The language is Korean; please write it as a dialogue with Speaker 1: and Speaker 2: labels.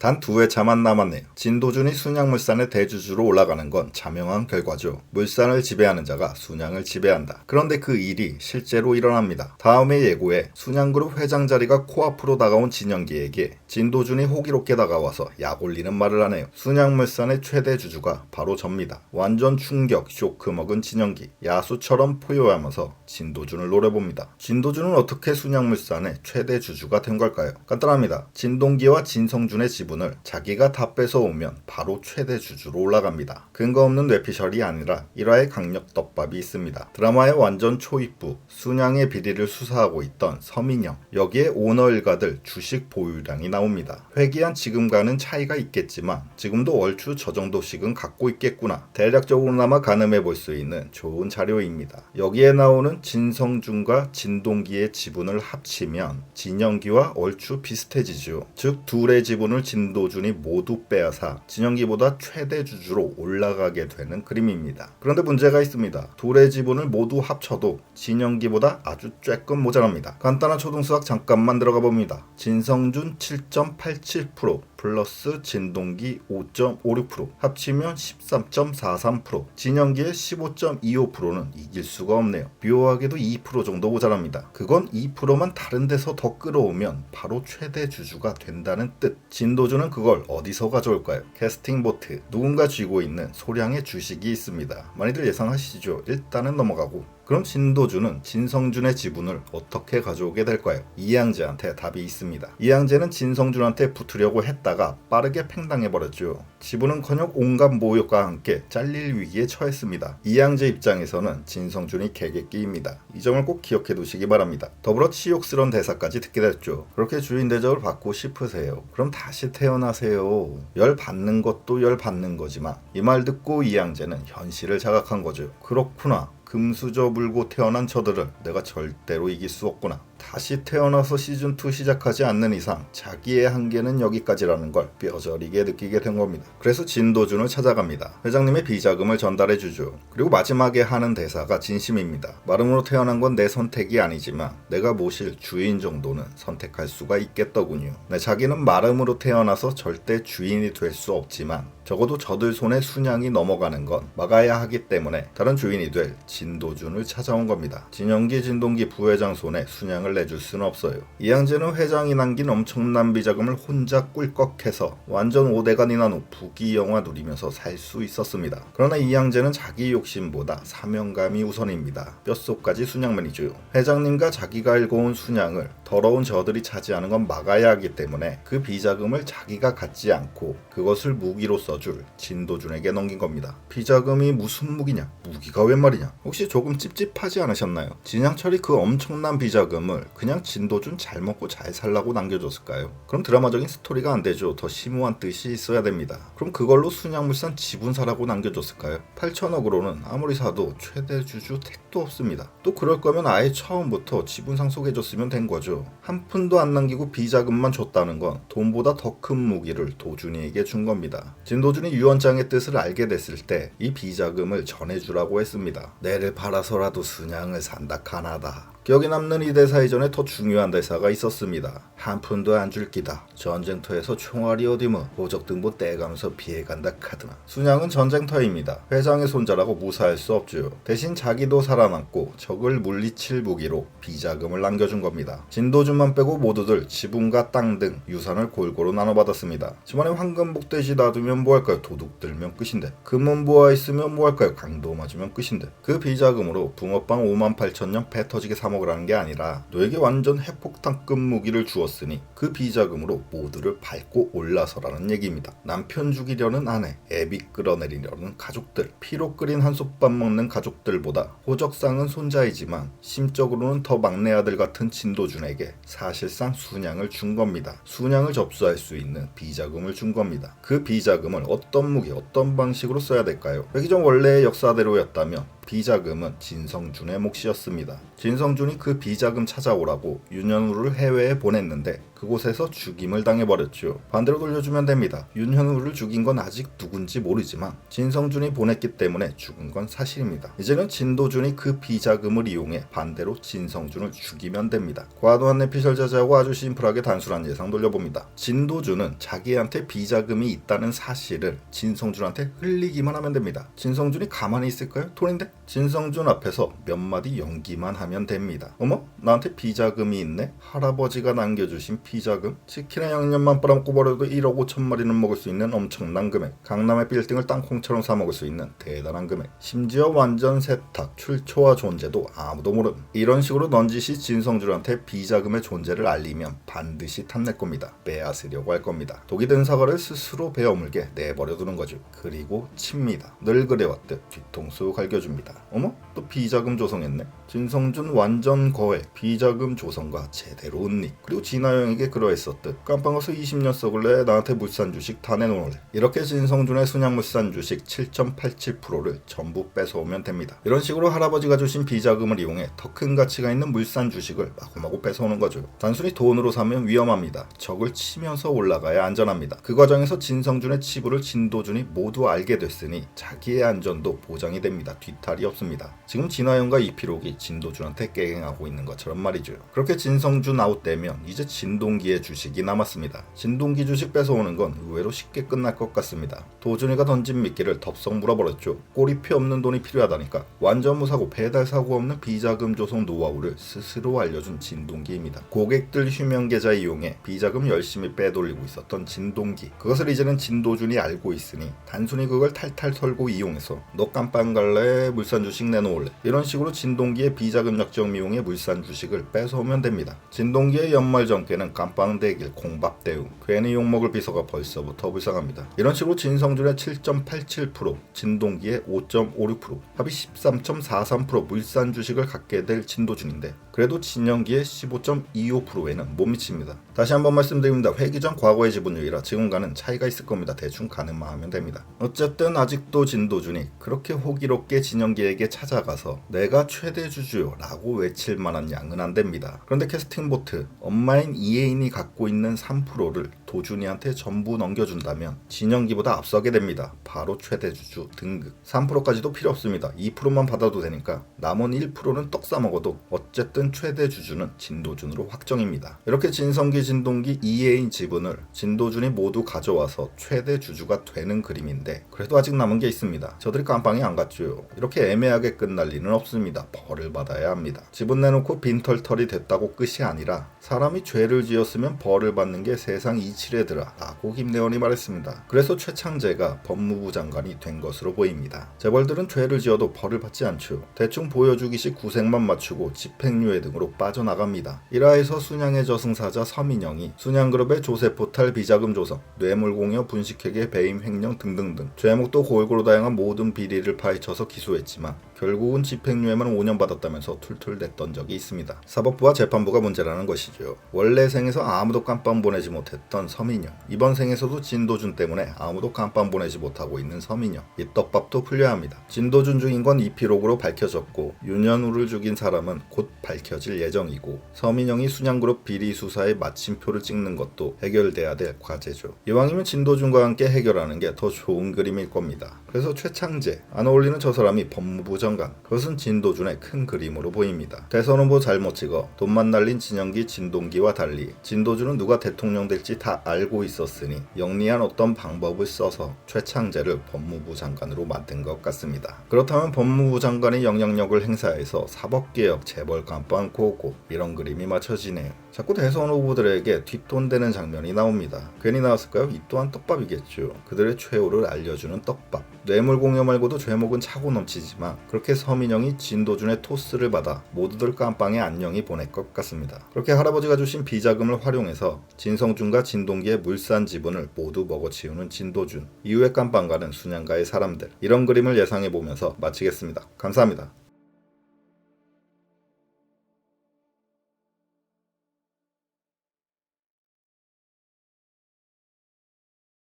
Speaker 1: 단 2회차만 남았네요. 진도준이 순양물산의 대주주로 올라가는 건 자명한 결과죠. 물산을 지배하는 자가 순양을 지배한다. 그런데 그 일이 실제로 일어납니다. 다음의 예고에 순양그룹 회장 자리가 코앞으로 다가온 진영기에게 진도준이 호기롭게 다가와서 약 올리는 말을 하네요. 순양물산의 최대 주주가 바로 접니다. 완전 충격, 쇼크 먹은 진영기. 야수처럼 포효하면서 진도준을 노려봅니다. 진도준은 어떻게 순양물산의 최대 주주가 된 걸까요? 간단합니다. 진동기와 진성준의 지분을 자기가 다 뺏어오면 바로 최대 주주로 올라갑니다. 근거 없는 뇌피셜이 아니라 일화의 강력 떡밥이 있습니다. 드라마의 완전 초입부, 순양의 비리를 수사하고 있던 서민영, 여기에 오너 일가들 주식 보유량이 나옵니다. 회귀한 지금과는 차이가 있겠지만 지금도 얼추 저 정도씩은 갖고 있겠구나. 대략적으로나마 가늠해 볼 수 있는 좋은 자료입니다. 여기에 나오는 진성준과 진동기의 지분을 합치면 진영기와 얼추 비슷해지죠. 즉 둘의 지분을 진도준이 모두 빼앗아 진영기보다 최대 주주로 올라가게 되는 그림입니다. 그런데 문제가 있습니다. 둘의 지분을 모두 합쳐도 진영기보다 아주 쬐끔 모자랍니다. 간단한 초등수학 잠깐만 들어가 봅니다. 진성준 7.87% 플러스 진동기 5.56% 합치면 13.43%, 진영기의 15.25%는 이길 수가 없네요. 묘하게도 2% 정도 모자랍니다. 그건 2%만 다른 데서 더 끌어오면 바로 최대 주주가 된다는 뜻. 진도준은 그걸 어디서 가져올까요? 캐스팅 보트, 누군가 쥐고 있는 소량의 주식이 있습니다. 많이들 예상하시죠? 일단은 넘어가고. 그럼 진도준은 진성준의 지분을 어떻게 가져오게 될까요? 이양재한테 답이 있습니다. 이양재는 진성준한테 붙으려고 했다가 빠르게 팽당해버렸죠. 지분은커녕 온갖 모욕과 함께 잘릴 위기에 처했습니다. 이양재 입장에서는 진성준이 개객기입니다. 이 점을 꼭 기억해 두시기 바랍니다. 더불어 치욕스러운 대사까지 듣게 됐죠. 그렇게 주인 대접을 받고 싶으세요? 그럼 다시 태어나세요. 열 받는 것도 열 받는 거지만 이 말 듣고 이양재는 현실을 자각한 거죠. 그렇구나. 금수저 물고 태어난 저들을 내가 절대로 이길 수 없구나. 다시 태어나서 시즌2 시작하지 않는 이상 자기의 한계는 여기까지라는 걸 뼈저리게 느끼게 된 겁니다. 그래서 진도준을 찾아갑니다. 회장님의 비자금을 전달해주죠. 그리고 마지막에 하는 대사가 진심입니다. 마름으로 태어난 건 내 선택이 아니지만 내가 모실 주인 정도는 선택할 수가 있겠더군요. 네, 자기는 마름으로 태어나서 절대 주인이 될 수 없지만 적어도 저들 손에 순양이 넘어가는 건 막아야 하기 때문에 다른 주인이 될 진도준을 찾아온 겁니다. 진영기 진동기 부회장 손에 순양을 내줄 수는 없어요. 이양재는 회장이 남긴 엄청난 비자금을 혼자 꿀꺽해서 완전 오대간이 난 후 부귀영화 누리면서 살 수 있었습니다. 그러나 이양재는 자기 욕심보다 사명감이 우선입니다. 뼛속까지 순양맨이죠. 회장님과 자기가 읽어온 순양을 더러운 저들이 차지하는 건 막아야 하기 때문에 그 비자금을 자기가 갖지 않고 그것을 무기로 써줄 진도준에게 넘긴 겁니다. 비자금이 무슨 무기냐? 무기가 웬 말이냐? 혹시 조금 찝찝하지 않으셨나요? 진양철이 그 엄청난 비자금을 그냥 진도준 잘 먹고 잘 살라고 남겨줬을까요? 그럼 드라마적인 스토리가 안 되죠. 더 심오한 뜻이 있어야 됩니다. 그럼 그걸로 순양물산 지분 사라고 남겨줬을까요? 8천억으로는 아무리 사도 최대 주주 택도 없습니다. 또 그럴 거면 아예 처음부터 지분 상속해줬으면 된 거죠. 한 푼도 안 남기고 비자금만 줬다는 건 돈보다 더 큰 무기를 도준이에게 준 겁니다. 진도준이 유언장의 뜻을 알게 됐을 때 이 비자금을 전해주라고 했습니다. 내를 팔아서라도 순양을 산다 카나다. 기억에 남는 이 대사 이전에 더 중요한 대사가 있었습니다. 한 푼도 안 줄 기다. 전쟁터에서 총알이 어디뭐 호적등보 떼가면서 피해간다 카드나. 순양은 전쟁터입니다. 회장의 손자라고 무사할 수 없죠. 대신 자기도 살아남고 적을 물리칠 무기로 비자금을 남겨준 겁니다. 진도준만 빼고 모두들 지분과 땅 등 유산을 골고루 나눠받았습니다. 집안에 황금 복대시 놔두면 뭐할까요? 도둑 들면 끝인데. 금은 모아 있으면 뭐할까요? 강도 맞으면 끝인데. 그 비자금으로 붕어빵 58,000년 배 터지게 사 먹으라는 게 아니라 너에게 완전 핵폭탄급 무기를 주었으니 그 비자금으로 모두를 밟고 올라서라는 얘기입니다. 남편 죽이려는 아내, 애비 끌어내리려는 가족들, 피로 끓인 한솥밥 먹는 가족들보다 호적상은 손자이지만 심적으로는 더 막내 아들 같은 진도준에게 사실상 순양을 준 겁니다. 순양을 접수할 수 있는 비자금을 준 겁니다. 그 비자금을 어떤 무기, 어떤 방식으로 써야 될까요? 회기전 원래의 역사대로였다면 비자금은 진성준의 몫이었습니다. 진성준이 그 비자금 찾아오라고 윤현우를 해외에 보냈는데 그곳에서 죽임을 당해버렸죠. 반대로 돌려주면 됩니다. 윤현우를 죽인 건 아직 누군지 모르지만 진성준이 보냈기 때문에 죽은 건 사실입니다. 이제는 진도준이 그 비자금을 이용해 반대로 진성준을 죽이면 됩니다. 과도한 내피셜 자제하고 아주 심플하게 단순한 예상 돌려봅니다. 진도준은 자기한테 비자금이 있다는 사실을 진성준한테 흘리기만 하면 됩니다. 진성준이 가만히 있을까요? 톤인데? 진성준 앞에서 몇 마디 연기만 하면 됩니다. 어머? 나한테 비자금이 있네? 할아버지가 남겨주신 비자금? 치킨에 양념만 빨아먹고 버려도 1억 5천 마리는 먹을 수 있는 엄청난 금액. 강남의 빌딩을 땅콩처럼 사먹을 수 있는 대단한 금액. 심지어 완전 세탁, 출처와 존재도 아무도 모름. 이런 식으로 넌지시 진성준한테 비자금의 존재를 알리면 반드시 탐낼 겁니다. 빼앗으려고 할 겁니다. 독이 든 사과를 스스로 베어물게 내버려두는 거죠. 그리고 칩니다. 늘 그래왔듯 뒤통수 갈겨줍니다. 어머? 또 비자금 조성했네? 진성준 완전 거해. 비자금 조성과 제대로 은닉. 그리고 진아영에게 그러했었듯 깜빵 가서 20년 썩을래 나한테 물산 주식 다 내놓을래. 이렇게 진성준의 순양물산 주식 7.87%를 전부 뺏어오면 됩니다. 이런 식으로 할아버지가 주신 비자금을 이용해 더 큰 가치가 있는 물산 주식을 마구마구 뺏어오는 거죠. 단순히 돈으로 사면 위험합니다. 적을 치면서 올라가야 안전합니다. 그 과정에서 진성준의 치부를 진도준이 모두 알게 됐으니 자기의 안전도 보장이 됩니다. 뒤탈이 없습니다. 지금 진화영과 이필옥이 진도준한테 깨갱하고 있는 것처럼 말이죠. 그렇게 진성준 아웃되면 이제 진동기의 주식이 남았습니다. 진동기 주식 뺏어오는 건 의외로 쉽게 끝날 것 같습니다. 도준이가 던진 미끼를 덥석 물어버렸죠. 꼬리표 없는 돈이 필요하다니까 완전 무사고 배달 사고 없는 비자금 조성 노하우를 스스로 알려준 진동기입니다. 고객들 휴면 계좌 이용해 비자금 열심히 빼돌리고 있었던 진동기. 그것을 이제는 진도준이 알고 있으니 단순히 그걸 탈탈 털고 이용해서 너 깜빵 갈래? 물산 주식 내놓을래? 이런 식으로 진동기의 비자금 약정 이용해 물산 주식을 뺏어오면 됩니다. 진동기의 연말 정계는 깜빵 대길 공밥 대웅. 괜히 욕먹을 비서가 벌써부터 불쌍합니다. 이런 식으로 진성준의 7.87%, 진동기의 5.56%, 합이 13.43% 물산 주식을 갖게 될 진도준인데 그래도 진영기의 15.25%에는 못 미칩니다. 다시 한번 말씀드립니다. 회기 전 과거의 지분율이라 지금과는 차이가 있을 겁니다. 대충 가늠만 하면 됩니다. 어쨌든 아직도 진도준이 그렇게 호기롭게 진영기에게 찾아가서 내가 최대 주주요 라고 외칠 만한 양은 안 됩니다. 그런데 캐스팅보트 엄마인 이혜인이 갖고 있는 3%를 도준이한테 전부 넘겨준다면 진영기보다 앞서게 됩니다. 바로 최대 주주 등극. 3%까지도 필요 없습니다. 2%만 받아도 되니까 남은 1%는 떡 싸먹어도 어쨌든 최대 주주는 진도준으로 확정입니다. 이렇게 진성기, 진동기, 이혜인 지분을 진도준이 모두 가져와서 최대 주주가 되는 그림인데 그래도 아직 남은 게 있습니다. 저들이 깜빵이 안 갔죠. 이렇게 애매하게 끝날 리는 없습니다. 벌을 받아야 합니다. 지분 내놓고 빈털털이 됐다고 끝이 아니라 사람이 죄를 지었으면 벌을 받는 게 세상 이치래더라 라고 김내원이 말했습니다. 그래서 최창재가 법무부 장관이 된 것으로 보입니다. 재벌들은 죄를 지어도 벌을 받지 않죠. 대충 보여주기식 구색만 맞추고 집행유예 등으로 빠져나갑니다. 1화에서 순양의 저승사자 서민영이 순양그룹의 조세포탈 비자금 조성, 뇌물공여 분식회계 배임 횡령 등등등 죄목도 골고루 다양한 모든 비리를 파헤쳐서 기소했지만 결국은 집행유예만 5년 받았다면서 툴툴댔던 적이 있습니다. 사법부와 재판부가 문제라는 것이죠. 원래 생에서 아무도 깜빵 보내지 못했던 서민영, 이번 생에서도 진도준 때문에 아무도 깜빵 보내지 못하고 있는 서민영, 이 떡밥도 풀려야 합니다. 진도준 중인 건 이피록으로 밝혀졌고 윤현우를 죽인 사람은 곧 밝혀질 예정이고 서민영이 순양그룹 비리 수사에 마침표를 찍는 것도 해결돼야 될 과제죠. 이왕이면 진도준과 함께 해결하는 게 더 좋은 그림일 겁니다. 그래서 최창재, 안 어울리는 저 사람이 법무부 장관, 그것은 진도준의 큰 그림으로 보입니다. 대선 후보 잘못 찍어 돈만 날린 진영기, 진동기와 달리 진도준은 누가 대통령 될지 다 알고 있었으니 영리한 어떤 방법을 써서 최창재를 법무부 장관으로 만든 것 같습니다. 그렇다면 법무부 장관이 영향력을 행사해서 사법개혁, 재벌 깜빵 고고 이런 그림이 맞춰지네요. 자꾸 대선 후보들에게 뒷돈되는 장면이 나옵니다. 괜히 나왔을까요? 이 또한 떡밥이겠죠. 그들의 최후를 알려주는 떡밥. 뇌물공여 말고도 죄목은 차고 넘치지만 그렇게 서민영이 진도준의 토스를 받아 모두들 깜빵에 안녕히 보낼 것 같습니다. 그렇게 할아버지가 주신 비자금을 활용해서 진성준과 진동기의 물산 지분을 모두 먹어치우는 진도준, 이후에 깜빵 가는 순양가의 사람들, 이런 그림을 예상해보면서 마치겠습니다. 감사합니다.